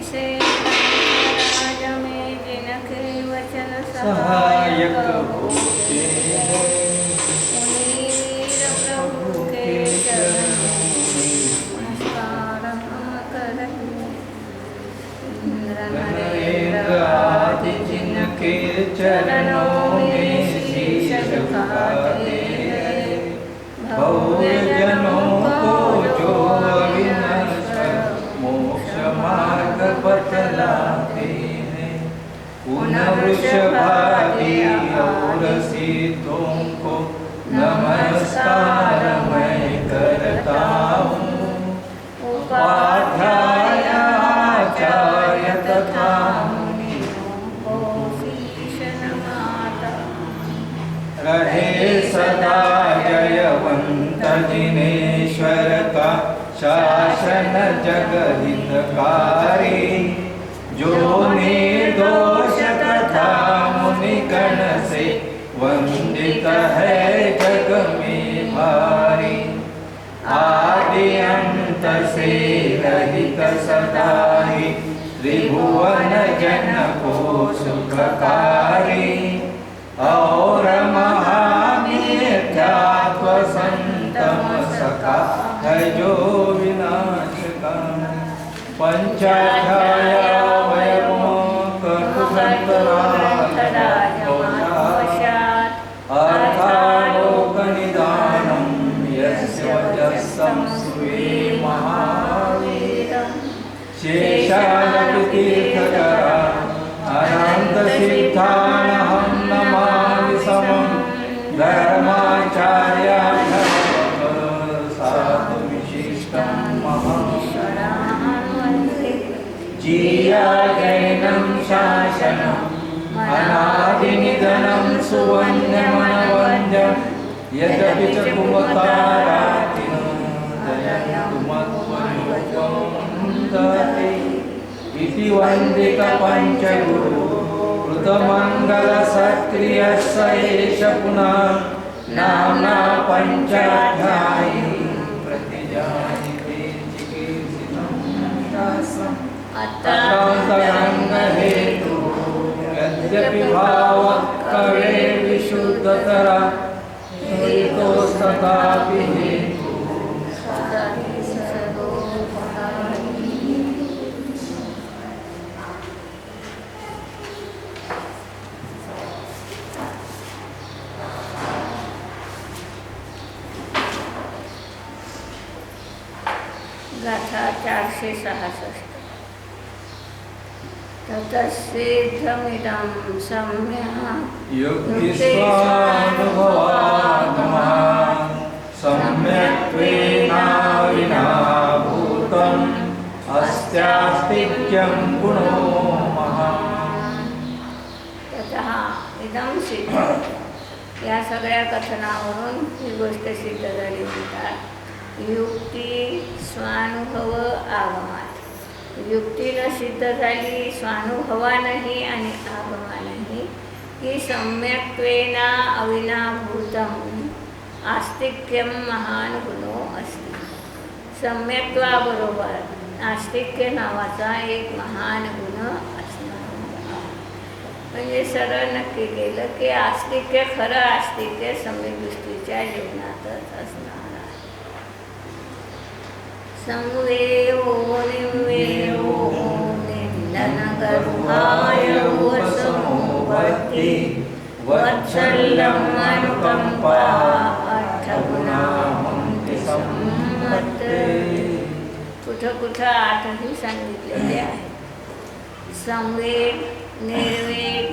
से राज में जिनके वचन सहायक होते हैं, उन्हीं वीर प्रभु के चरणों में नमस्कार हम करें। इंद्र नरेंद्र आदि जिनके चरणों में शीश झुकाते हैं, भव्य जनों को जो अविनश्वर मोक्ष मार्ग बतलाते हैं, उन वृषभादि और सीतों को नमस्कार मैं करता हूँ। उपाध्याय आचार्य तथा मुनियों को शीश नमाता रहे सदा जयवंत जिनेश्वर का शासन जगहितकारी, जो निर्दोष तथा मुनिगण से वंदित है जग में भारी। आदि अंत से रहित सदा ही त्रिभुवन जन को सुखकारी, और महामिथ्यात्व संतम सका है जो विनाश का। पंचाध्याय अर्थालोक निदानं यस्य वजस्सं सुवे महावीरं, शेषानपि तीर्थकरा अनंत सिद्धानहं नमामि समं। धर्माचार्याय साधु विशिष्टं जीया जैनं शासनम् अनादिनिधनं सुवन्यमनवन्द्यं, यद्यपि च कुमतारातिनो दयन्तुमत्वयोगं इति वन्दित पञ्चगुरु कृतमङ्गलसत्क्रियः एष पुनः नाम्ना पञ्चाध्यायी प्रतिजायते चिकीर्षितं शास्त्रम् अत्रान्तरङ्गहेतु यद्यपि भावः कवे विशुद्धतरा हेतोस्तथापि हेतुः गाथा 466। ततस्सिद्धमिदं सम्यक् युक्तिस्वानुभवात्मः सम्यक्त्वेनाविनाभूतम् अस्त्यास्तिक्यं गुणो महान्। ततः इदं सिद्धं, या सगळ्या कथनावरून ही गोष्ट सिद्ध झाली म्हणतात। युक्ती स्वानुभव आगमात, युक्तीनं सिद्ध झाली स्वानुभवानंही आणि आगमानंही की सम्यक्त्वेन अविनाभूतं आस्तिक्यं महान गुणो अस्ति। सम्यक्त्वाबरोबर आस्तिक्य नावाचा एक महान गुण असणार। म्हणजे सरळ नक्की केलं की आस्तिक्य, खरं आस्तिक्य सम्यक दृष्टीच्या जीवनातच असणार। संवेयो निवेयो निन्दनगर्भाय वसमोभक्ति वत्सल्यम् अनुकंपा अर्थगुणामन्ति सम्मते। कुठं कुठं आठही सांगितलेले आहे। संवेग, निर्वेग,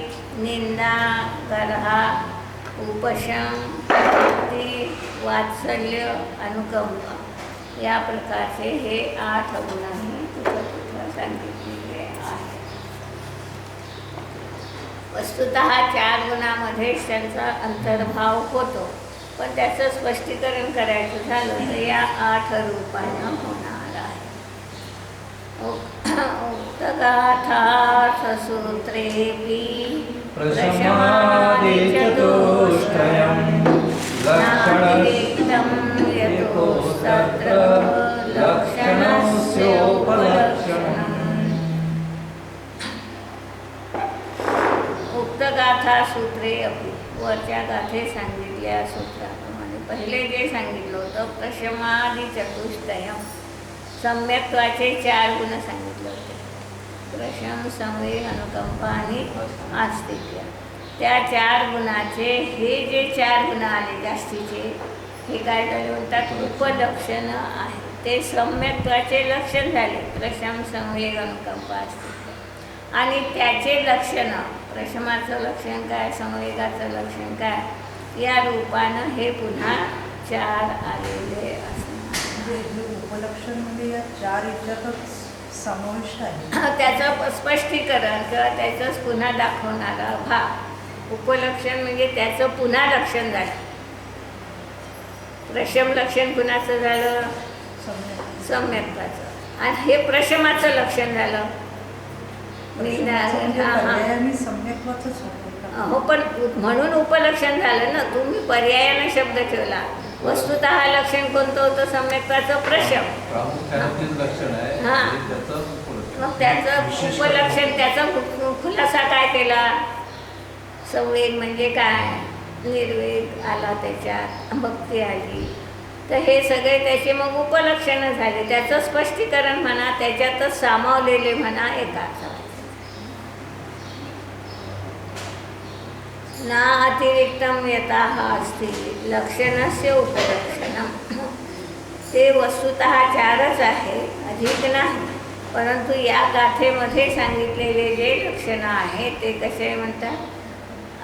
निंदा, गर्हा, उपशम, भक्ती, वात्सल्य, अनुकंपा या प्रकारचे हे 8 गुणही कुठं कुठं सांगितलेले आहेत। वस्तुतः 4 गुणामध्येच त्यांचा अंतर्भाव होतो, पण त्याचं स्पष्टीकरण करायचं झालं तर या 8 रूपानं होणार आहे। उक्तगाथार्थसूत्रेऽपि प्रशमादिचतुष्टयं लक्षणं यतोस्तत्र लक्षणस्योपलक्षणम् गाथा सूत्रे अपि, वरच्या गाथे सांगितल्या सूत्राप्रमाणे पहिले जे सांगितलं होतं प्रशमादि चतुष्टयम, सम्यक्त्वाचे 4 गुण सांगितले होते. प्रशम, संवेग, अनुकंपा आणि आस्तिक्य. त्या 4 गुणाचे हे जे 4 गुण आले जास्तीचे, हे काय झाले म्हणतात उपलक्षण आहे. ते सम्यक्त्वाचे लक्षण झाले. प्रशम, संवेग, अनुकंपा, आस्तिक्य. आणि त्याचे लक्षण, प्रशमाचं लक्षण काय, संवेगाचं लक्षण काय, या रूपानं हे पुन्हा 4 आलेले असणार. उपलक्षण म्हणजे या 4 याच्यातच समाविष्ट आहे. त्याचं स्पष्टीकरण किंवा त्याचंच पुन्हा दाखवणारा भाग. उपलक्षण म्हणजे त्याचं पुन्हा लक्षण झालं. प्रशम लक्षण कुणाचं झालं, सम्यक्ताचं. आणि हे प्रशमाचं लक्षण झालं. सम्यक्त्वाचंच होतं. हो, पण म्हणून उपलक्षण झालं ना. तुम्ही पर्यायाने शब्द ठेवला. वस्तुतः लक्षण कोणतं होतं, सम्यक्ताचं प्रशम. हां, मग त्याचं उपलक्षण, त्याचा खुलासा काय केला. संवेग म्हणजे काय, निर्वेग आला, त्याच्यात भक्ती आली. तर हे सगळे त्याचे मग उपलक्षणं झाले. त्याचं स्पष्टीकरण म्हणा, त्याच्यातच सामावलेले म्हणा, एकाच. ना अतिरिक्तम यतः अस्ति लक्षणस्य उपलक्षणम. ते वस्तुतः 4च आहे, अधिक नाही. परंतु या गाथेमध्ये सांगितलेले जे लक्षणं आहे ते कसे म्हणतात,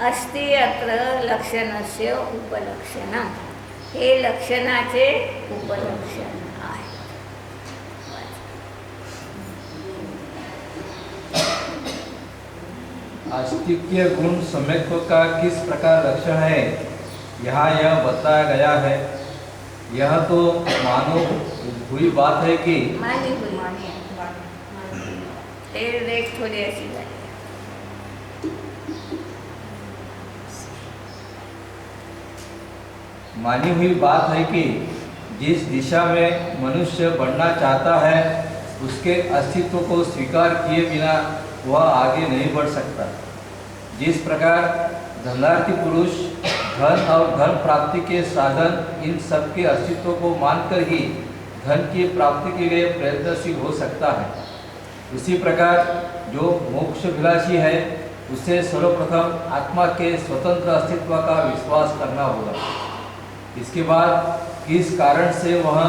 अस्ति अत्र लक्षणस्य उपलक्षणम. हे लक्षणाचे उपलक्षण आहे. आस्तिक्य गुण सम्यक्त्व का किस प्रकार लक्षण है, यहाँ यह बताया गया है. यह तो मानो हुई बात है कि मानी हुई, रेख थोड़ी ऐसी झाली. मानी हुई बात है कि जिस दिशा में मनुष्य बढ़ना चाहता है उसके अस्तित्व को स्वीकार किए बिना वह आगे नहीं बढ़ सकता. जिस प्रकार धनार्थी पुरुष धन और धन प्राप्ति के साधन इन सब के अस्तित्व को मानकर ही धन की प्राप्ति के लिए प्रयत्नशील हो सकता है, उसी प्रकार जो मोक्षभिलाषी है उसे सर्वप्रथम आत्मा के स्वतंत्र अस्तित्व का विश्वास करना होगा. इसके बाद किस कारण से वह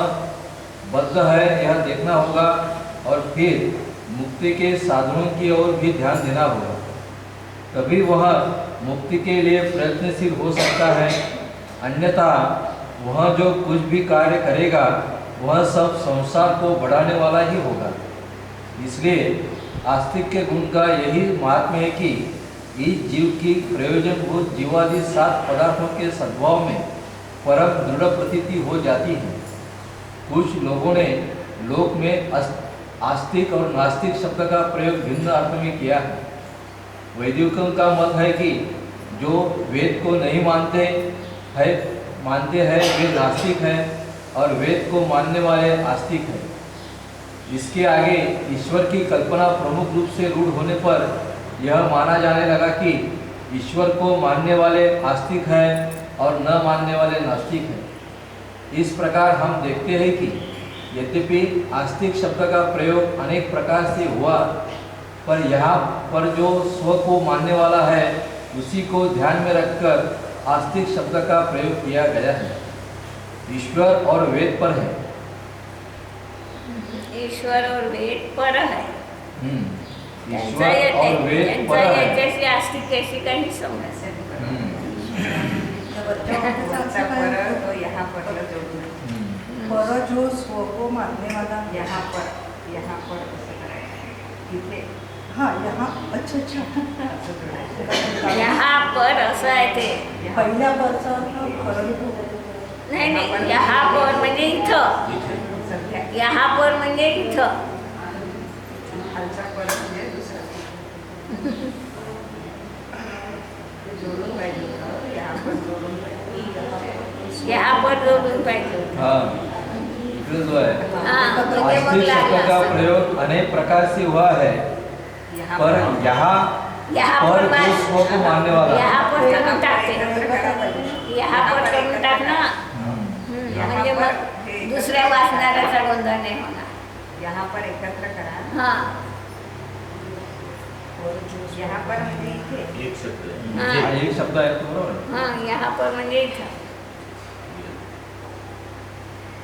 बद्ध है यह देखना होगा और फिर मुक्ति के साधनों की ओर भी ध्यान देना होगा. तभी वह मुक्ति के लिए प्रयत्नशील हो सकता है. अन्यथा वह जो कुछ भी कार्य करेगा वह सब संसार को बढ़ाने वाला ही होगा. इसलिए आस्तिक्य गुण का यही महात्म्य है कि इस जीव की प्रयोजनभूत जीवादि 7 पदार्थों के सद्भाव में परम दृढ़ प्रतीति हो जाती है. कुछ लोगों ने लोक में आस्तिक और नास्तिक शब्द का प्रयोग भिन्न अर्थ में किया है. वैदिकों का मत है कि जो वेद को नहीं मानते हैं वे नास्तिक हैं और वेद को मानने वाले आस्तिक हैं. इसके आगे ईश्वर की कल्पना प्रमुख रूप से रूढ़ होने पर यह माना जाने लगा कि ईश्वर को मानने वाले आस्तिक हैं और न मानने वाले नास्तिक हैं. इस प्रकार हम देखते हैं कि यद्यपि आस्तिक शब्द का प्रयोग अनेक प्रकार से हुआ, पर यहाँ पर जो स्व को मानने वाला है उसी को ध्यान में रखकर आस्तिक शब्द का प्रयोग किया गया है. ईश्वर और वेद पर है. ईश्वर और वेद पर है. ईश्वर और वेद पर है. याच्याशी आस्तिक कैसी काही समस्या पर जो स्व को मानने वाला यहाँ पर हाँ यहाँ अच्छा यहाँ पर असं आहे ते. पहिल्या परचा अर्थ परंतु नाही, यहाँ पर म्हणजे इथं. यहाँ पर म्हणजे इथं. खालचा पर म्हणजे दुसरा जोडून पाहिजे होतं. यहाँ पर जोडून यहाँ पर जोडून पाहिजे होतं. हाँ, इकडे जो है म्हणजे मग आस्तिक शब्द लागला का असं. प्रयोग अनेक प्रकार से हुआ है, पर यहाँ यहाँ पर पर जो बात स्व को मानने वाला है। यहाँ पर करून टाकते यहाँ पर करून टाक ना म्हणजे मग दुसऱ्या वाचणाऱ्याचा गोंधळ नाही होणार. यहाँ पर एकत्र करा. हां यहाँ पर म्हणजे इथे. एक शब्द है. हाँ. हा एक शब्द आहे तो बरोबर आहे. हां यहाँ पर म्हणजे इथं.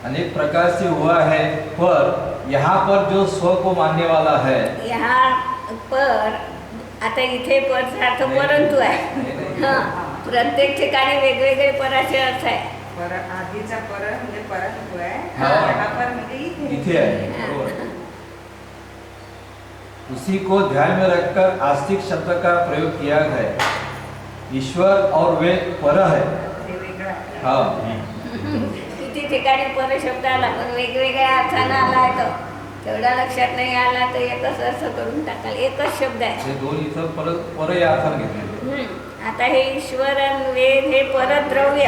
अनेक प्रकार से हुआ है, पर यहाँ पर जो स्व को मानने वाला है यहाँ पर आता इथे परचा अर्थ परंतु आहे. नाही. हां प्रत्येक ठिकाणी वेगवेगळे पराचे अर्थ आहे. पर आधीचा पर म्हणजे परंतु आहे. हा. यहाँ पर म्हणजे इथे. इथे आहे बरोबर. उसी को ध्यान में रखकर आस्तिक शब्द का प्रयोग किया है. ईश्वर और वे पर है. ते वेगळं आहे. हाँ किती ठिकाणी पर शब्द आला पण वेगवेगळ्या अर्थानं आला आहे तो तेवढा लक्षात नाही आला तर एकच अर्थ करून टाकाल. एकच शब्द आहे. हे दोन इथं पर या अर्थाने घेतले. आता हे ईश्वर आणि वेद हे परद्रव्य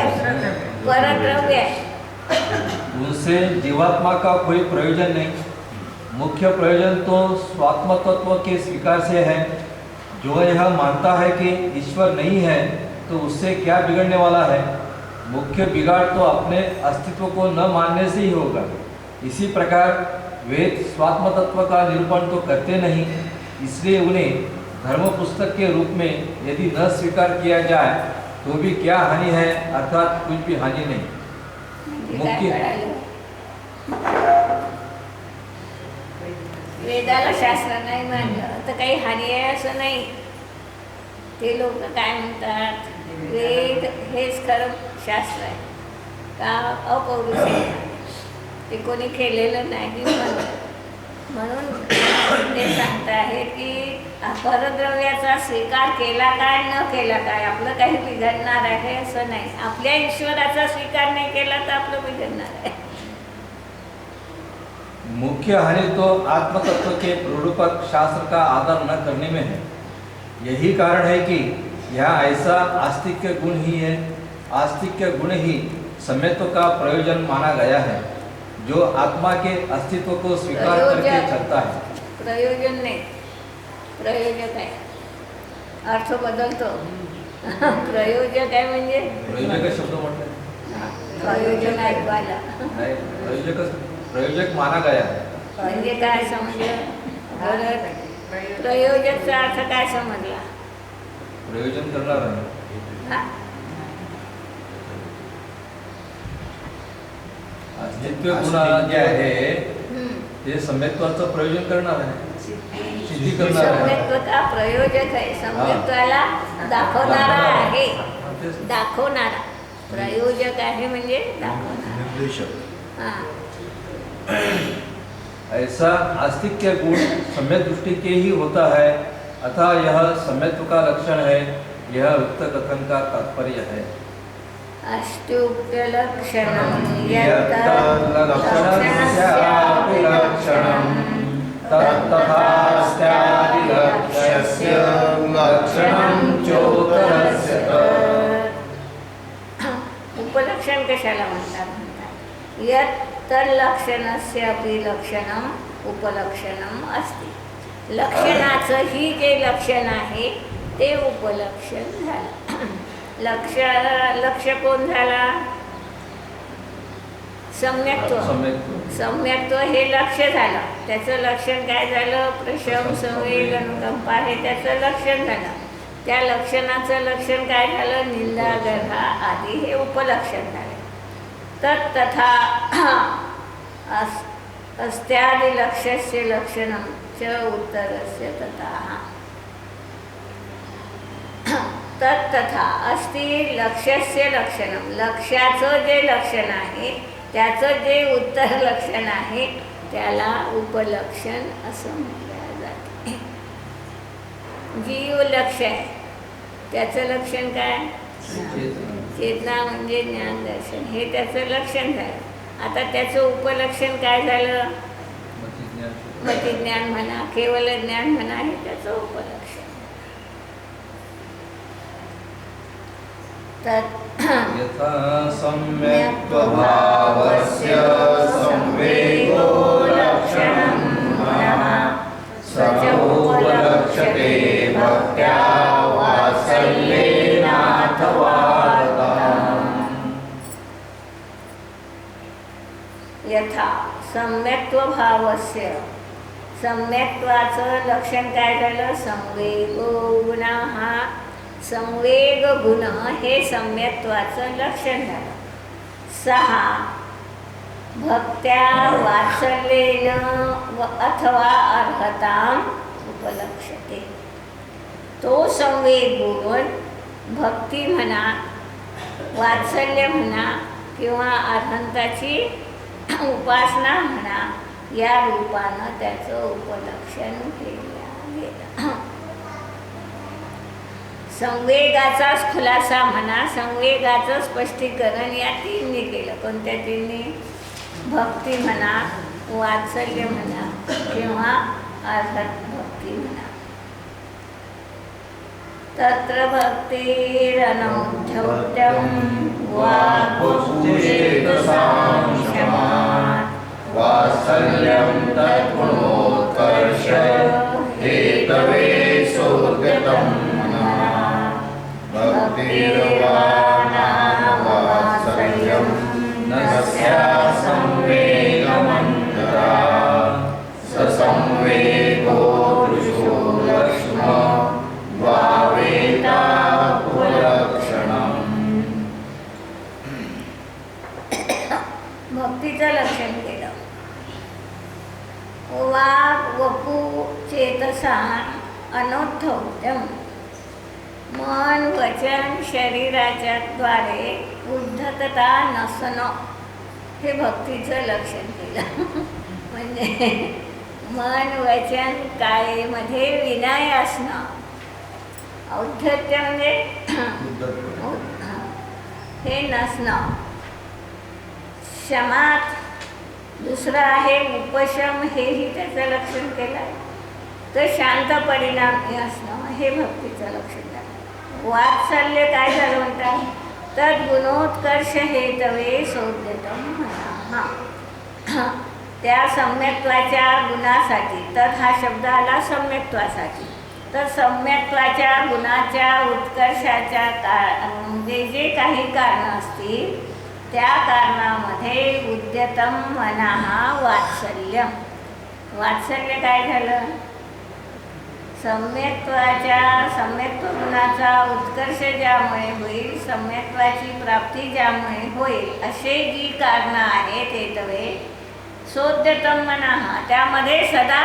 आहे. उनसे जीवात्मा का कोई प्रयोजन नहीं. मुख्य प्रयोजन तो स्वात्म तत्व के स्वीकार से है. जो यह मानता है कि ईश्वर नहीं है तो उससे क्या बिगड़ने वाला है. मुख्य बिगाड़ तो अपने अस्तित्व को न मानने से ही होगा. इसी प्रकार वेद स्वात्म तत्व का निरूपण तो करते नहीं, इसलिए उन्हें धर्म पुस्तक के रूप में यदि न स्वीकार किया जाए तो भी क्या हानि है, अर्थात कुछ भी हानि नहीं. म्हणजे काय मुख्य कळालं? वेदाला शास्त्र नाही मानलं तर काही हानी आहे असं नाही. ते लोक काय म्हणतात वेद हेच खरं शास्त्र आहे का अपौरुषेय ते कोणी केलेलं नाही म्हणून ते सांगत आहे की परद्रव्याचा स्वीकार केला काय न केला काय आपलं काही बिघडणार आहे असं नाही. आपल्या ईश्वराचा स्वीकार नाही केला तर आपलं बिघडणार आहे. मुख्य हानि तो आत्मतत्व के प्ररूपक शास्त्र का आदर न करने में है. यही कारण है कि यहाँ ऐसा आस्तिक्य गुण ही है. आस्तिक्य गुण ही सम्यत्व का प्रयोजन माना गया है, जो आत्मा के अस्तित्व को स्वीकार करके चलता है. प्रयोजन नाही प्रयोजक आहे. अर्थ बदलतो. प्रयोजक आहे म्हणजे प्रयोजक शब्द म्हटलं प्रयोजन ऐकवायला नाही. प्रयोजक माना गया है. म्हणजे काय समजलं परत प्रयोजकचा अर्थ काय समजला. प्रयोजन करणार आहे. हा? अस्तित्व गुण जे आहे ते सम्यत्वाचं प्रयोजन करणार आहे, सिद्धी करणार आहे. सम्यत्व का प्रयोजक आहे. सम्यत्वाला दाखवणारा आहे. दाखवणारा प्रयोजक आहे म्हणजे दाखवणारा. निर्देशक. हां ऐसा आस्तिक्य गुण सम्यक दृष्टि के ही होता है, अतः यह सम्यत्व का लक्षण है. यह उक्त कथन का तात्पर्य है. अष्टुक्तलक्षणं यत् लक्षणस्यापि लक्षणं तत्तथास्त्यादिलक्ष्यस्य लक्षणं चोत्तरस्य तत्. उपलक्षण कशाला म्हणतात. यत् तल्लक्षणस्यापि लक्षणं उपलक्षणं अस्ति. लक्षणाचं ही जे लक्षण आहे ते उपलक्षण झालं. लक्ष कोण झाला. सम्यक्त्व. सम्यक्त्व हे लक्ष झालं. त्याचं लक्षण काय झालं. प्रशम संवेग अनुकंपा हे त्याचं लक्षण झालं. त्या लक्षणाचं लक्षण काय झालं. निंदा गर्हा आदी हे उपलक्षण झाले. तथा अस्त्यादिलक्ष्यस्य लक्षणं च उत्तरस्य तथा. तथा अस्ति लक्ष्यस्य लक्षणं. लक्ष्याचं जे लक्षण आहे त्याचं जे उत्तर लक्षण आहे त्याला उपलक्षण असं म्हटलं जाते. जीव लक्ष आहे त्याचं लक्षण काय. चेतना म्हणजे ज्ञान दर्शन हे त्याचं लक्षण झालं. आता त्याचं उपलक्षण काय झालं. मतिज्ञान म्हणा केवल ज्ञान म्हणा हे त्याचं उपलक्षण. यथा सम्यक्त्वभावस्य संवेगो लक्षणं मनः स च उपलक्ष्यते भक्त्या सम्यक्त्व भावस्य सम्यक्त्वाचं लक्षण काय झालं? संवेगो गुण. हा संवेग गुण हे सम्यक्त्वाचं लक्षण झालं. 6 भक्त्या वात्सल्येन अथवा अर्हताम उपलक्षते. तो संवेग गुण भक्ती म्हणा, वात्सल्य म्हणा किंवा अर्हंताची उपासना म्हणा, या रूपानं त्याचं उपलक्षण केलं गेलं. संवेगाचाच खुलासा म्हणा, संवेगाचं स्पष्टीकरण या तीननी केलं. कोणत्या तीननी? भक्ती म्हणा, वात्सल्य म्हणा किंवा अर्थात भक्ती म्हणा. तत्र भक्तिरनौद्यौत्यं वाक्पुश्चेतसां शमात् वात्सल्यं तद्गुणोत्कर्ष हेतवे सोद्यतं मनः भक्तिर्वा नाम वात्सल्यं नस्या संवेगमन्तरा ससंवेगो दृशो लक्ष्म द्वावेता उपलक्षणम्. भक्तीचं लक्षण केलं. वाक् वपू चेतसा अनौद्धौत्यम. मन वचन शरीराच्या द्वारे उद्धतता नसणं हे भक्तीचं लक्षण केलं. म्हणजे मन वचन कायेमध्ये विनय असणं. औद्धत्य म्हणजे हे नसणं. शमात दुसरं आहे उपशम, हेही त्याचं लक्षण केलं. तर शांत परिणामी असणं हे भक्तीचं लक्षण झालं. वात्सल्य काय झालं म्हणतात? तद्गुणोत्कर्ष हेतवे सोद्यतं म्हणा. हां, त्या सम्यक्त्वाच्या गुणासाठी. तद हा शब्द आला सम्यक्त्वासाठी. तर सम्यक्त्वाच्या गुणाच्या उत्कर्षाच्या म्हणजे जे काही कारणं असतील त्या कारणामध्ये उद्यतम मनः वात्सल्यम. वात्सल्य काय झालं? सम्यक्त्व गुणाचा उत्कर्ष ज्यामुळे होईल, सम्यक्त्वाची प्राप्ती ज्यामुळे होईल, असे जी कारणं आहेत हेतवे सोद्यतम मनः, त्यामध्ये सदा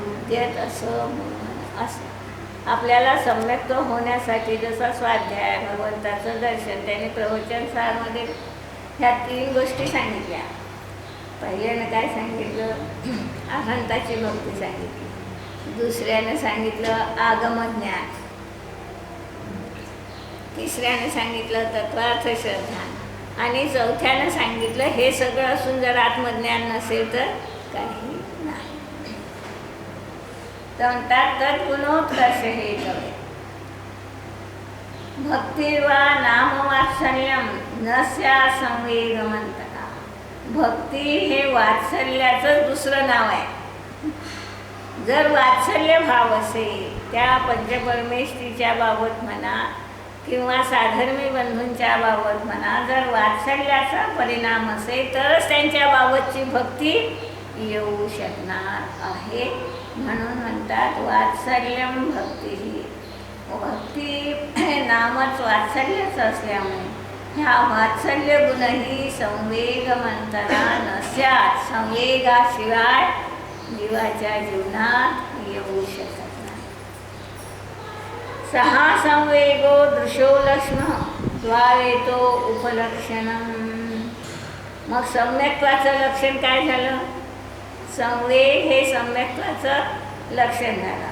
उद्यत असं असं. आपल्याला सम्यक्त्व होण्यासाठी जसा स्वाध्याय, भगवंताचं दर्शन, त्याने प्रवचन सारमध्ये ह्या 3 गोष्टी सांगितल्या. पहिल्यानं काय सांगितलं? अहंताची भक्ती सांगितली. दुसऱ्यानं सांगितलं आगमज्ञान. तिसऱ्यानं सांगितलं तत्वार्थ श्रद्धा. आणि चौथ्यानं सांगितलं हे सगळं असून जर आत्मज्ञान नसेल तर काही नाही. तर म्हणतात तद्गुणोत्कर्ष हेतवे भक्तिर्वा नाम वात्सल्यम नस्या संवेगमन्तरा. भक्ती हे वात्सल्याचं दुसरं नाव आहे. जर वात्सल्य भाव असेल त्या पंचपरमेष्ठीच्या बाबत म्हणा किंवा साधर्मी बंधूंच्या बाबत म्हणा, जर वात्सल्याचा परिणाम असेल तरच त्यांच्या बाबतची भक्ती येऊ शकणार आहे. म्हणून म्हणतात वात्सल्यम भक्ती. भक्ती नामच वात्सल्याचं असल्यामुळे ह्या वात्सल्य गुणही संवेगमंतरा नस्यात. संवेगाशिवाय जीवाच्या जीवनात येऊ शकत नाही. 6 संवेगो दृशो लक्ष्म द्वावेतो उपलक्षणम. मग सम्यक्त्वाचं लक्षण काय झालं? संवेग हे सम्यक्त्वाचं लक्षण झालं.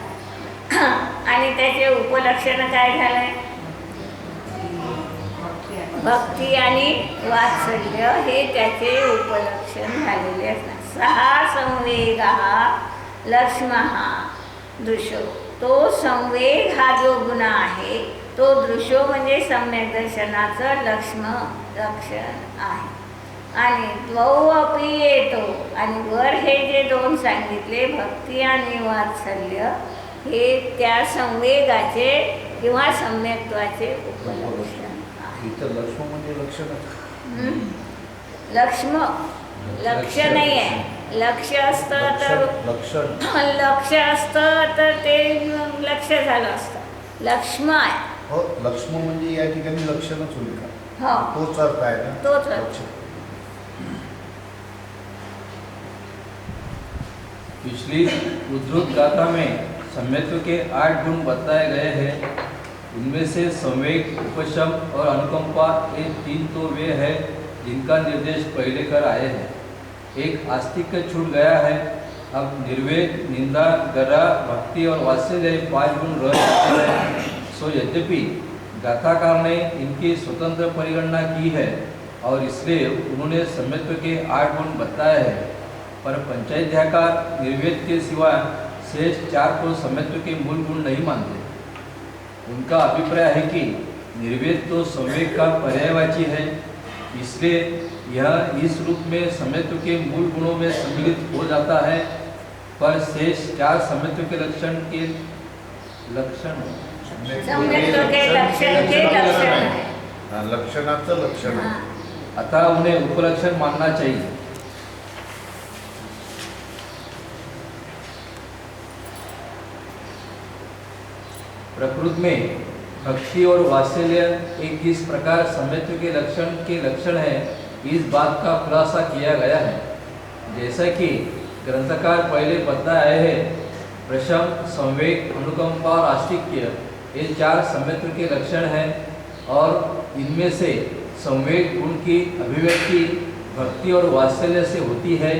आणि त्याचे उपलक्षण काय झालंय? भक्ती आणि वात्सल्य हे त्याचे उपलक्षण झालेले असणार. 6 संवेगा लक्ष्मः दृशो. तो संवेग हा जो गुण आहे तो दृशो म्हणजे सम्यक दर्शनाचं लक्षण आहे. आणि द्वौ अपि येतो. आणि वर हे जे 2 सांगितले भक्ती आणि वात्सल्य हे त्या संवेगाचे किंवा सम्यक्त्वाचे उपलक्षण आहे. इथं लक्ष्म म्हणजे लक्षणच. लक्ष्म लक्ष नाही आहे. लक्ष असतं तर लक्षण लक्ष असतं तर ते लक्ष झालं असतं. लक्ष्म आहे. हो, लक्ष्म म्हणजे या ठिकाणी लक्षणच होईल का? हो, तोच अर्थ आहे ना? तोच अर्थ. लक्ष. पिछली उद्धृत गाथा में सम्यत्व के 8 गुण बताए गए हैं. उनमें से संवेग, उपशम और अनुकंपा ये 3 तो वे हैं जिनका निर्देश पहले कर आए हैं. एक आस्तिक छूट गया है. अब निर्वेद, निंदा, गर्रा, भक्ति और वात्सल्य 5 गुण रह जाते हैं. सो यद्यपि गाथाकार ने इनकी स्वतंत्र परिगणना की है और इसलिए उन्होंने सम्यत्व के 8 गुण बताए हैं, पर पंचाध्यायकार निर्वेद के सिवा शेष 4 को सम्यत्व के मूल गुण नहीं मानते. उनका अभिप्राय है कि निर्वेद तो संवेग का पर्यायवाची है, इसलिए यह इस रूप में सम्यत्व के मूल गुणों में सम्मिलित हो जाता है, पर शेष 4 सम्यत्व के लक्षण सम्यत्व के लक्षण आहे. हा, लक्षणाचं लक्षण आहे. हां. अतः उन्हें उपलक्षण मानना चाहिए. प्रकृति में भक्ति और वात्सल्य एक किस प्रकार सम्यत्व के लक्षण है, इस बात का खुलासा किया गया है. जैसा कि ग्रंथकार पहले बताए हैं, प्रशम, संवेग, अनुकंपा और आस्तिक्य ये 4 सम्यत्व के लक्षण हैं और इनमें से संवेग गुण की अभिव्यक्ति भक्ति और वात्सल्य से होती है,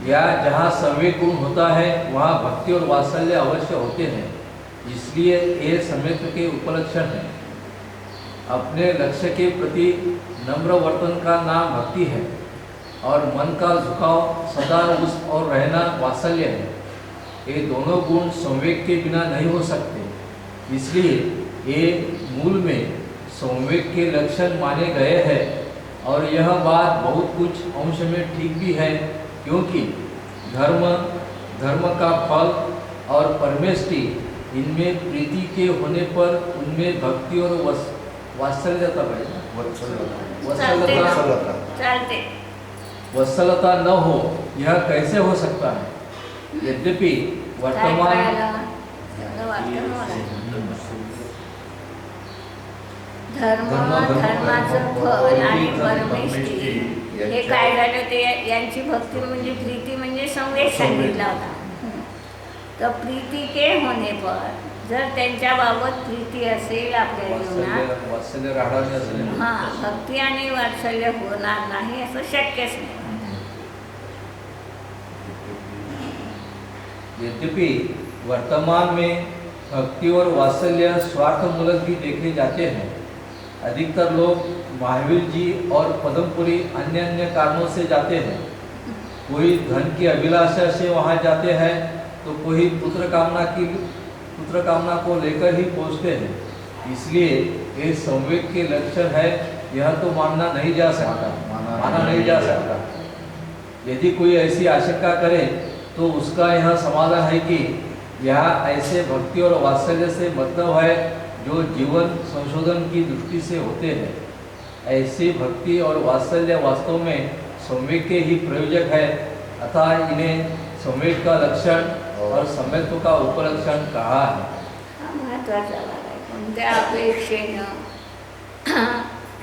या जहाँ संवेग गुण होता है वहाँ भक्ति और वात्सल्य अवश्य होते हैं, इसलिए ये सम्यत्व के उपलक्षण है. अपने लक्ष्य के प्रति नम्र वर्तन का नाम भक्ति है और मन का झुकाव सदा उस और रहना वात्सल्य है. ये दोनों गुण संवेग के बिना नहीं हो सकते, इसलिए ये मूल में संवेग के लक्षण माने गए हैं. और यह बात बहुत कुछ अंश में ठीक भी है, क्योंकि धर्म का फल और परमेष्टि इनमें प्रीति के होने पर उनमें भक्ति और वात्सल्यता चालते. वत्सलता न हो यह कैसे हो सकता है? यद्यपि वर्तमान धर्माचं फल आणि परमेष्ठी हे काय झालं, ते यांची भक्ती म्हणजे प्रीती म्हणजे संवेग सांगितला होता. तर प्रीती के होणे पर जर त्यांच्याबाबत प्रीती असेल आपल्या जीवनात, वात्सल्य राहणार असेल, हां, भक्ती आणि वात्सल्य होणार नाही असं शक्यच नाही. यद्यपि वर्तमान में भक्ति और वात्सल्य स्वार्थमूलक भी देखे जाते हैं. अधिकतर लोग महावीर जी और पदमपुरी अन्य अन्य कारणों से जाते हैं. कोई धन की अभिलाषा से वहाँ जाते हैं, तो कोई पुत्र कामना को लेकर ही पहुँचते हैं. इसलिए ये संवेग के लक्षण है, यह तो माना नहीं जा सकता. यदि कोई ऐसी आशंका करे तो उसका यह समाधान है कि यह ऐसे भक्ति और वात्सल्य से मतलब है जो जीवन संशोधन की दृष्टि से होते हैं. ऐसी भक्ति और वात्सल्य वास्तव में संवेग के ही प्रयोजक है, अतः इन्हें संवेग का लक्षण और सम्यत्व का उपलक्षण कहा है. हा महत्त्वाचा भाग आहे. कोणत्या अपेक्षेनं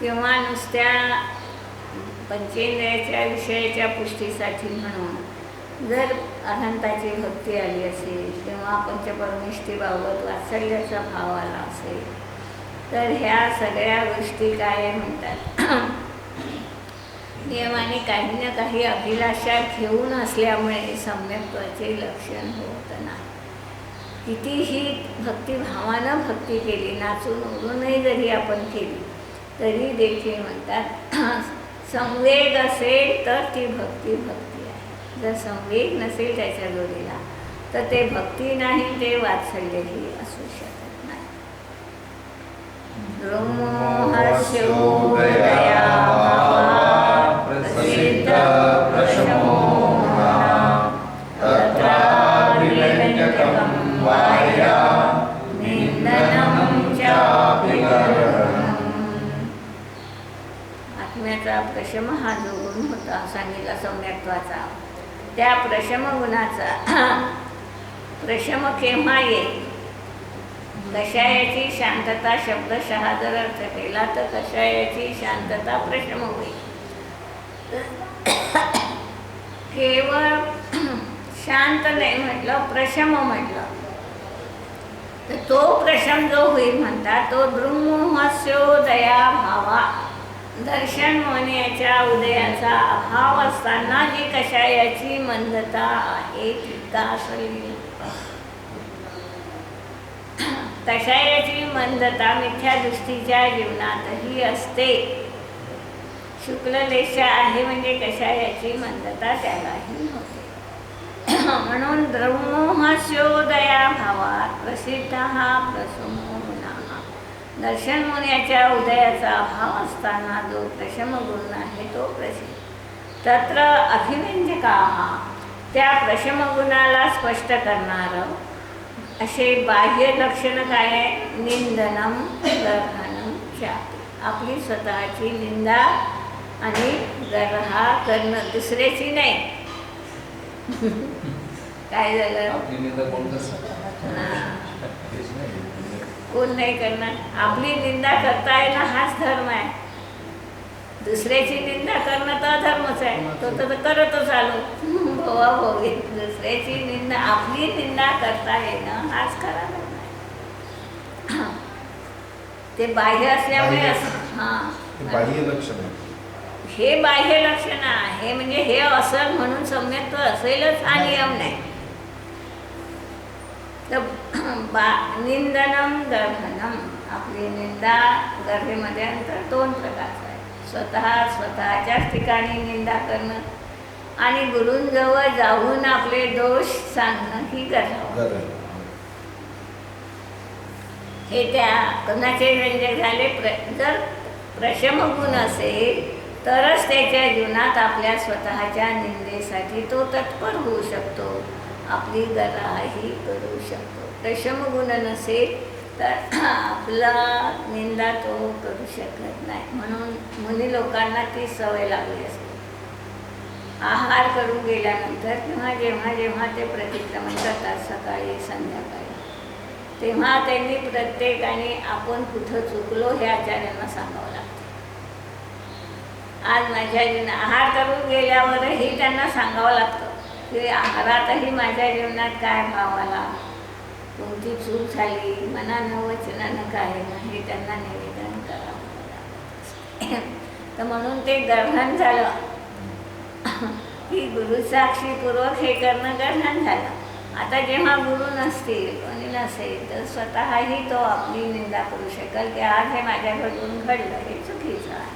किंवा नुसत्या पंचेंद्रियाच्या विषयाच्या पुष्टीसाठी म्हणून जर अनंताची भक्ती आली असेल किंवा पंचपरमेष्ठीबाबत वात्सल्याचा भाव आला असेल, तर ह्या सगळ्या गोष्टी काय म्हणतात, नियमाने काही ना काही अभिलाषा घेऊन असल्यामुळे सम्यक्त्वाचे लक्षण होत नाही. कितीही भक्तिभावानं भक्ती केली, नाचून उडूनही जरी आपण केली तरी देखील म्हणतात संवेग असेल तर ती भक्ती आहे. जर संवेग नसेल त्याच्या जोडीला तर ते भक्ती नाही, ते वात्सल्यही असू शकत नाही. प्रसिद्ध आत्म्याचा प्रशम हा जो गुण होता सांगितला सम्यक्त्वाचा, त्या प्रशमगुणाचा प्रशम केव्हा येईल? कषायाची शांतता शब्दशः जर अर्थ केला तर कषायाची शांतता प्रशम होईल. केवळ शांत नाही म्हटलं, प्रशम म्हटलं तर तो प्रशम जो होईल म्हणतात तो दृंमोहस्योदया भावा, दर्शन मोहण्याच्या उदयाचा अभाव असताना जी कषायाची मंदता आहे तितका असेल. कषायाची मंदता मिथ्या दृष्टीच्या जीवनातही असते. शुक्ललेश आहे म्हणजे कषायाची मंदता त्यालाही होते. म्हणून द्रव्योहास्योदया भावात प्रसिद्ध हा प्रसमो गुणः, दर्शन मुन्याच्या उदयाचा अभाव असताना जो प्रशम गुण आहे तो प्रसिद्ध. तत्र अभिव्यंजकाः, त्या प्रशम गुणाला स्पष्ट करणारं असे बाह्य लक्षण काय आहे? निंदनम गर्हनम चापी, आपली स्वतःची निंदा आणि गर्हा करणं, दुसऱ्याची नाही. काय झालं? आपली निंदा कोण करतं? तेच नाही. कोण नाही करणार? आपली निंदा करता येणं हाच धर्म आहे. दुसऱ्याची निंदा करणं तर अधर्मच आहे. तो तर करतच आलो भोवा भोगी. दुसऱ्याची निंदा, आपली निंदा करता येणं हाच खरा धर्म आहे. ते बाह्य असल्यामुळे असं हे बाह्य लक्षण आहे. हे बाह्य लक्षण आहे म्हणजे हे असं म्हणून सम्यक तो असेलच हा नियम नाही. तर निंदनम गर्भनम, आपली निंदा गर्भेमध्ये अंतर दोन प्रकारचं आहे. स्वतःच्याच ठिकाणी निंदा करणं आणि गुरूंजवळ जाऊन आपले दोष सांगणं ही गर्भ. हे त्या कोणाचे व्यंजक झाले. जर प्रशम गुण असेल तरच त्याच्या जीवनात आपल्या स्वतःच्या निंदेसाठी तो तत्पर होऊ शकतो, आपली गराही करू शकतो. प्रशम गुण नसेल तर आपला निंदा तो करू शकत नाही. म्हणून मुनी लोकांना ती सवय लागली असते. आहार करून गेल्यानंतर किंवा जेव्हा जेव्हा ते प्रतिक्रमण करतात सकाळी संध्याकाळी, तेव्हा त्यांनी प्रत्येकाने आपण कुठं चुकलो हे आचार्यांना सांगावं लागतं. आज माझ्या जीवनात आहार करून गेल्यावरही त्यांना सांगावं लागतं की आहारातही माझ्या जीवनात काय भाव आला, कोणती चूक झाली, मनानं वचनानं काय नाही, त्यांना निवेदन करावं. तर म्हणून ते ग्रहण झालं की गुरुसाक्षीपूर्वक हे करणं ग्रहण झालं. आता जेव्हा गुरु नसतील, कोणी नसेल तर स्वतःही तो आपली निंदा करू शकेल की आज हे माझ्याकडून घडलं, हे चुकीचं आहे.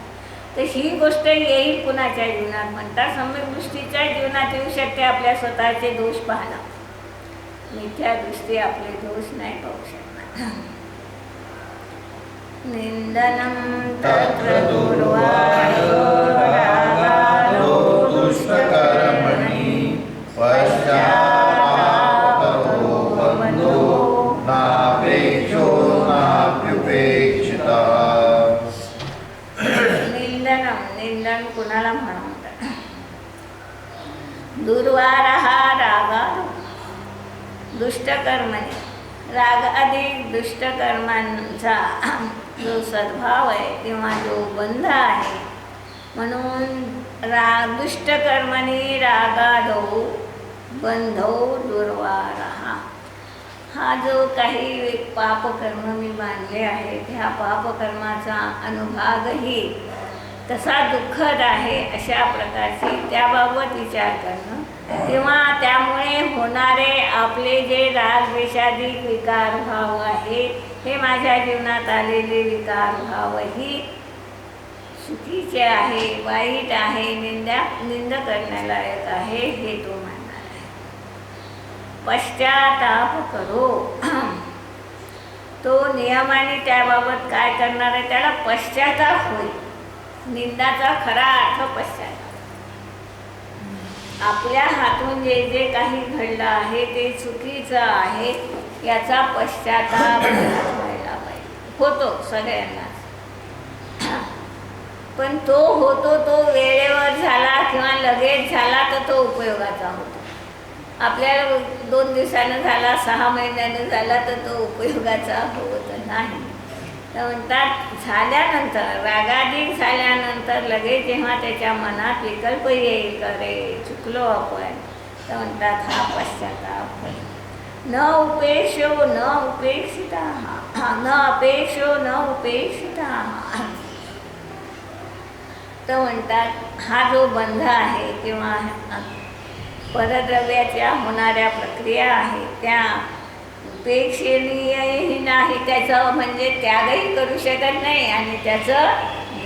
तर ही गोष्ट येईल कुणाच्या जीवनात म्हणतात? सम्यक दृष्टीच्या जीवनात येऊ शकते. आपल्या स्वतःचे दोष पाहणं, मिथ्या दृष्टी आपले दोष नाही पाहू शकणार. निंदनम तत्र दुर्वायो रागालो दुष्टकर्मणि पश्चात्तापो बन्धो नापेक्षो नाप्युपेक्षिता. निंदन कुणाला म्हणतात? दुर्वारः रागालो दुष्टकर्मणी, राग अधिक दुष्टकर्मांचा जो सद्भाव आहे किंवा जो बंध आहे, म्हणून दुष्टकर्मणी रागाधो बंधो दुर्वारः. हा जो काही पापकर्म मी बांधले आहेत, ह्या पापकर्माचा अनुभागही तसा दुःखद आहे अशा प्रकारची त्याबाबत विचार करणं, किंवा त्यामुळे होणारे आपले जे रागद्वेषाधिक विकार भाव आहे, हे माझ्या जीवनात आलेले विकार भावही चुकीचे आहे, वाईट आहे, निंद करण्यालायक आहे, हे तो म्हणणार आहे. पश्चाताप करो, तो नियमाने त्याबाबत काय करणार आहे? त्याला पश्चाताप होईल. निंदाचा खरा अर्थ पश्चाताप. आपल्या हातून जे जे काही घडलं आहे ते चुकीचं आहे याचा पश्चाताप व्हायला पाहिजे. होतो सगळ्यांनाच, पण तो होतो तो वेळेवर झाला किंवा लगेच झाला तर तो उपयोगाचा होतो. आपल्याला 2 दिवसानं झाला, 6 महिन्यानं झाला तर तो उपयोगाचा होत नाही. तर म्हणतात झाल्यानंतर, रागाधिक झाल्यानंतर लगेच जेव्हा त्याच्या मनात विकल्प येईल, करे चुकलो आपण, तर म्हणतात हा पश्चाताप होईल. न उपेक्षो न उपेक्षिता, न अपेक्षो न उपेक्षिता. तर म्हणतात हा जो बंध आहे किंवा परद्रव्याच्या होणाऱ्या प्रक्रिया आहे त्या उपेक्षणीयही नाही, त्याचं म्हणजे त्यागही करू शकत नाही आणि त्याचं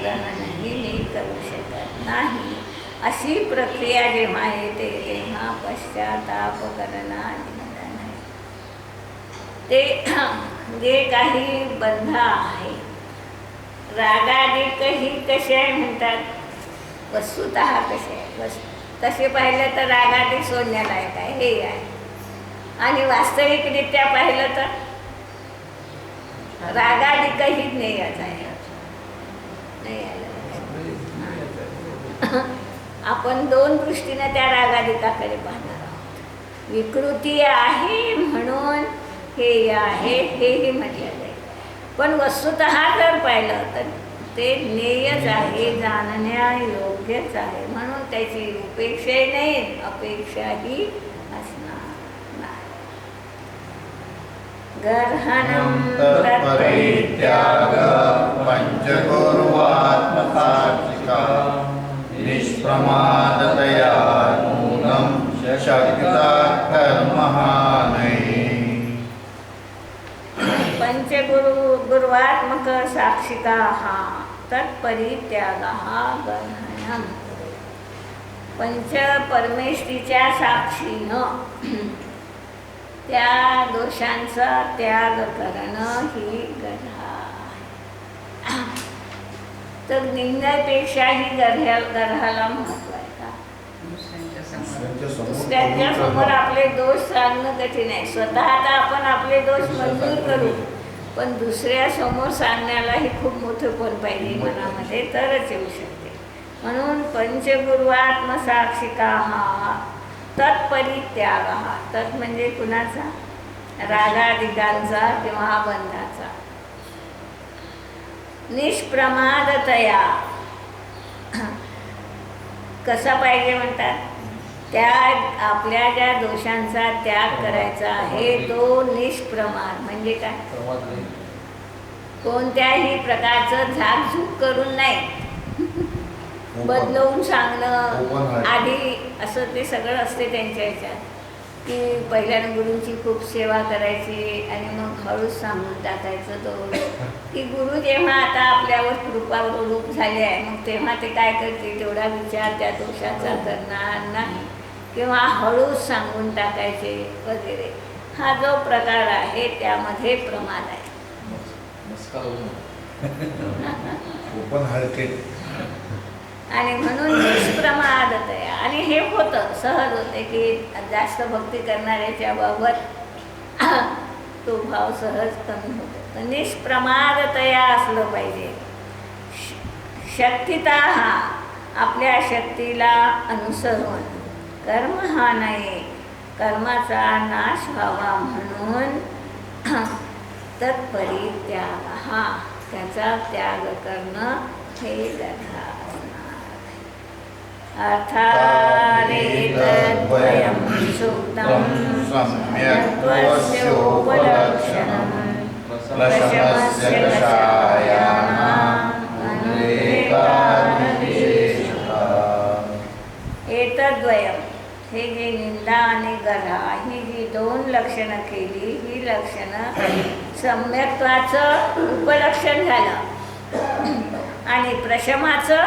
ग्रहणही नीट करू शकत नाही. अशी प्रक्रिया जेव्हा येते तेव्हा पश्चाताप करणं निंदन आहे. ते जे काही बंध आहे रागाधिकही कसे आहे म्हणतात, वस्तुतः कसे आहे, तसे पाहिलं तर रागाधिक सोडण्यालायक आहे हे आहे. आणि वास्तविकरित्या पाहिलं तर रागाधिकही ज्ञेयच आहे. आपण 2 दृष्टीने त्या रागाधिकाकडे पाहणार आहोत. विकृती आहे म्हणून हे आहे हेही म्हटलं जाईल, पण वस्तुतः जर पाहिलं तर ते ज्ञेयच आहे, जाणण्यायोग्यच आहे. म्हणून त्याची उपेक्षाही नाही, अपेक्षाही असणार नाही. गर्हणं तत्परित्याग पंचगुरुवात्मसाक्षिका निष्प्रमादतया नूनं शक्ता कर्महानये. गुरुवात्मक साक्षिका तत्परित्याग गर्हणं. पंच परमेष्ठीच्या साक्षीनं त्या दोषांचा त्याग करणं ही गरहा आहे. तर निंदेपेक्षाही गर्हाला महत्व आहे का? दुसऱ्यांच्या समोर आपले दोष सांगणं कठीण आहे. स्वतः तर आपण आपले दोष मंजूर करू, पण दुसऱ्या समोर सांगण्यालाही खूप मोठं पण पाहिजे मनामध्ये, तरच येऊ शकते. म्हणून पंचगुरुवात्मसाक्षिका तत्परित्याग. तत् म्हणजे कुणाचा? रागाधिकांचा किंवा बंधाचा. निष्प्रमादतया कसा पाहिजे म्हणतात, त्या आपल्या ज्या दोषांचा त्याग करायचा आहे तो निष्प्रमाद. म्हणजे काय? कोणत्याही प्रकारचं झाकझूक करून नाही, बदलवून सांगणं. आधी असं ते सगळं असते त्यांच्या ह्याच्यात की पहिल्यानं गुरूंची खूप सेवा करायची आणि मग हळूच सांगून टाकायचं तो की गुरु जेव्हा आता आपल्यावर कृपारूप झाले आहे मग तेव्हा ते काय करते, तेवढा विचार त्या दोषाचा करणार नाही किंवा हळूच सांगून टाकायचे वगैरे. हा जो प्रकार आहे त्यामध्ये प्रमाद आहे. आणि म्हणून निष्प्रमादतया. आणि हे होतं, सहज होते की जास्त भक्ती करणाऱ्याच्या बाबत तो भाव सहज कमी होतो. तर निष्प्रमादतया असलं पाहिजे. शक्तिता आपल्या शक्तीला अनुसरून, कर्म हा नाही, कर्माचा नाश व्हावा म्हणून तत्परित्याग त्याचा त्याग करणं हे गरहा. अर्थादेतद्वयं सुक्तं सम्यक्त्वस्योपलक्षणं प्रशमस्य कषायाणाम् अनुलेखादिशेषतः. एतद्वयं हे जे निंदा आणि गर्हा ही जी 2 लक्षणं केली, ही लक्षणं सम्यक्त्वाचं उपलक्षण झालं आणि प्रशमाचं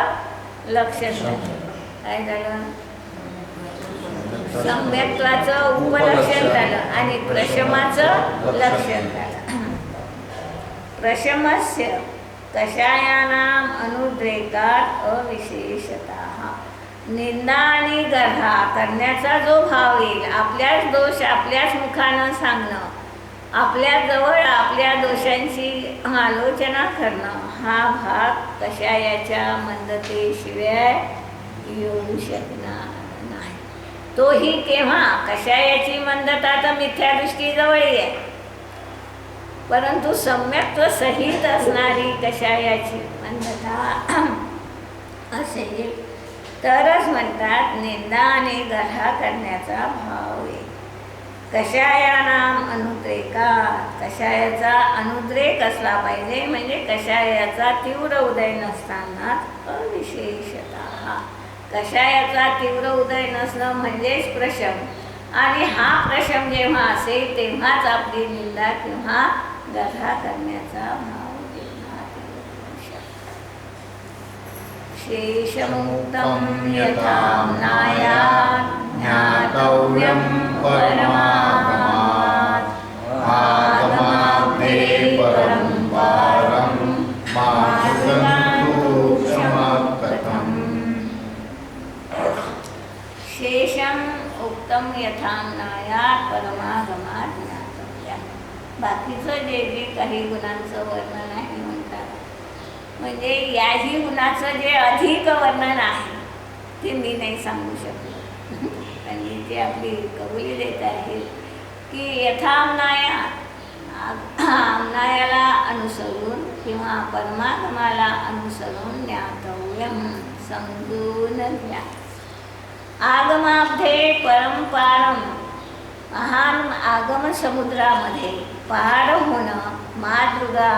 लक्षण झालं. काय झालं? सम्यक्त्वाचं उपलक्षण झालं आणि प्रशमाचं लक्षण झालं. प्रशमस्य कषायानाम अनुद्रेकात अविशेषतः. निंदा आणि गर्हा करण्याचा जो भाव येईल, आपल्याच दोष आपल्याच मुखानं सांगणं, आपल्याजवळ आपल्या दोषांची आलोचना करणं हा भाग कशायाच्या मंदतेशिवाय येऊ शकणार नाही. तोही केव्हा? कशायाची मंदता तर मिथ्यादृष्टी जवळी आहे, परंतु सम्यक्त्व सहित असणारी कशायाची मंदता असेल तरच म्हणतात निंदा आणि गढा करण्याचा भाव आहे. कषायानाम अनुद्रेकात, कषायाचा अनुद्रेक असला पाहिजे, म्हणजे कषायाचा तीव्र उदय नसतानाच अविशेषतः. कषायाचा तीव्र उदय नसणं म्हणजेच प्रशम, आणि हा प्रशम जेव्हा असेल तेव्हाच आपली निंदा किंवा गढा करण्याचा भाव तेव्हा येऊ शकतो. शेषमुक्तं यथाम्नायात् ज्ञातव्यं परमागमात् आगमाभ्ये परम्पारं मातुगन्तु क्षमकथम्. शेषम उक्तम यथाम्नायात् परमागमात् ज्ञातव्यम्. बाकीचं जे जे काही गुणांचं वर्णन आहे म्हणतात, म्हणजे याही गुणाचं जे अधिक वर्णन आहे ते मी नाही सांगू शकलो. आणि जे आपली कबुली देत आहेत की यथाम्नाया, आम्नायाला अनुसरून किंवा परमागमाला अनुसरून ज्ञातव्यम, समजून घ्या. आगमाब्धे परंपारम, महान आगम समुद्रामध्ये पार होणं मातृगा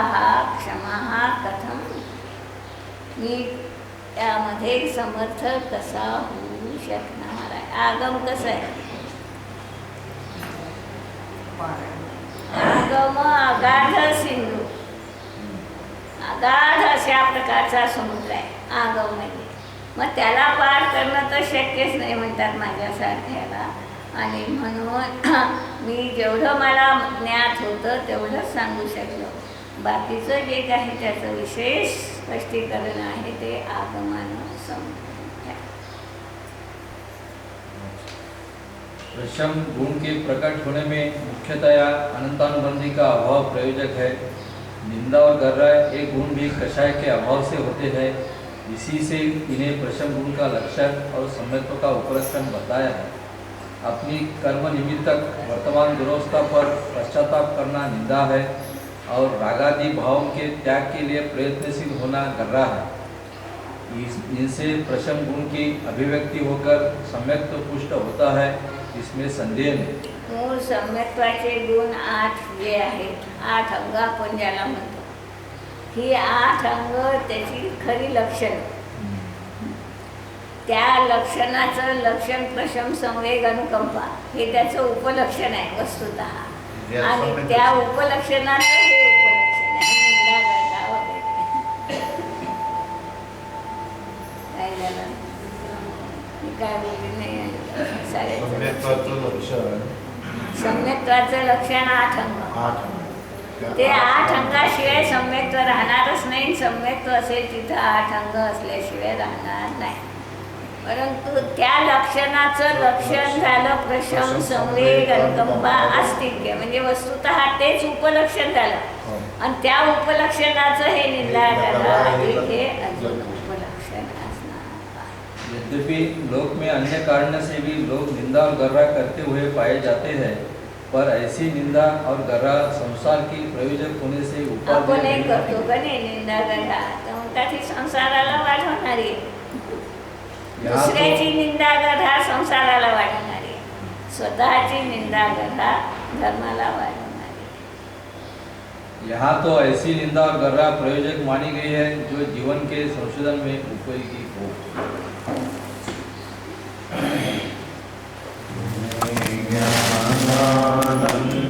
क्षमा कथम, मी त्यामध्ये समर्थ कसा होऊ शकणार आहे. आगम कसं आहे? आगम अगाध सिंधू, अगाध अशा प्रकारचा समुद्र आहे आगम म्हणजे. मग त्याला पार करणं तर शक्यच नाही म्हणतात माझ्यासारख्याला. आणि म्हणून मी जेवढं मला ज्ञात होतं तेवढंच सांगू शकलो. बाकीचं जे काही त्याचं विशेष स्पष्टीकरण आहे ते आगमानं समजून घ्या. प्रशम गुण के प्रकट होने में मुख्यतया अनंतानुबंधी का अभाव प्रयोजक है. निंदा और गर्रा एक गुण भी कषाय के अभाव से होते हैं. इसी से इन्हें प्रशम गुण का लक्षण और सम्यत्व का उपलक्षण बताया है. अपनी कर्म निमित्तक वर्तमान दुरवस्था पर पश्चाताप करना निंदा है और रागादि भावों के त्याग के लिए प्रयत्नशील होना गर्रा है. इनसे प्रशम गुण की अभिव्यक्ति होकर सम्यक्त्व पुष्ट होता है, इसमें संदेह नहीं. मूळ सम्यत्वाचे गुण 8 जे आहेत, 8 अंग आपण ज्याला म्हणतो, ही 8 अंग त्याची खरी लक्षण. त्या लक्षणाचं लक्षण प्रशम संवेग अनुकंपा हे त्याचं उपलक्षण आहे वस्तुतः. आणि त्या उपलक्षणाचं हे उपलक्षण आहे निंदा गढा वगैरे. काय झालं मी काय बोलली नाही. सम्यक्त्वाचं लक्षण 8 अंग. ते 8 अंगाशिवाय सम्यक्त्व राहणारच नाही. सम्यक्त्व असेल तिथं 8 अंग असल्याशिवाय राहणार नाही. परंतु त्या लक्षणाचं लक्षण झालं प्रशम संवेग अनुकंपा आस्तिक्य, म्हणजे वस्तुतः तेच उपलक्षण झालं. आणि त्या उपलक्षणाचं हे निंदा गढा हे अजून उपलक्षण असणार. यद्यपि लोक में अन्य कारण से भी लोग निंदा और गर्रा करते हुए पाए जाते हैं, पर ऐसी निंदा और गर्रा संसार की प्रयोजक होने से आपण एक करतो का नाही निंदा गढा, तर म्हणतात ही संसाराला वाढवणारी, दुसऱ्याची निंदा गढा संसाराला वाढवणारी, स्वतःची निंदा गढा धर्माला वाढवणारी. यहाँ तो ऐसी निंदा और गर्रा प्रयोजक मानी गई है जो जीवन के संशोधन में उपयोगी हो.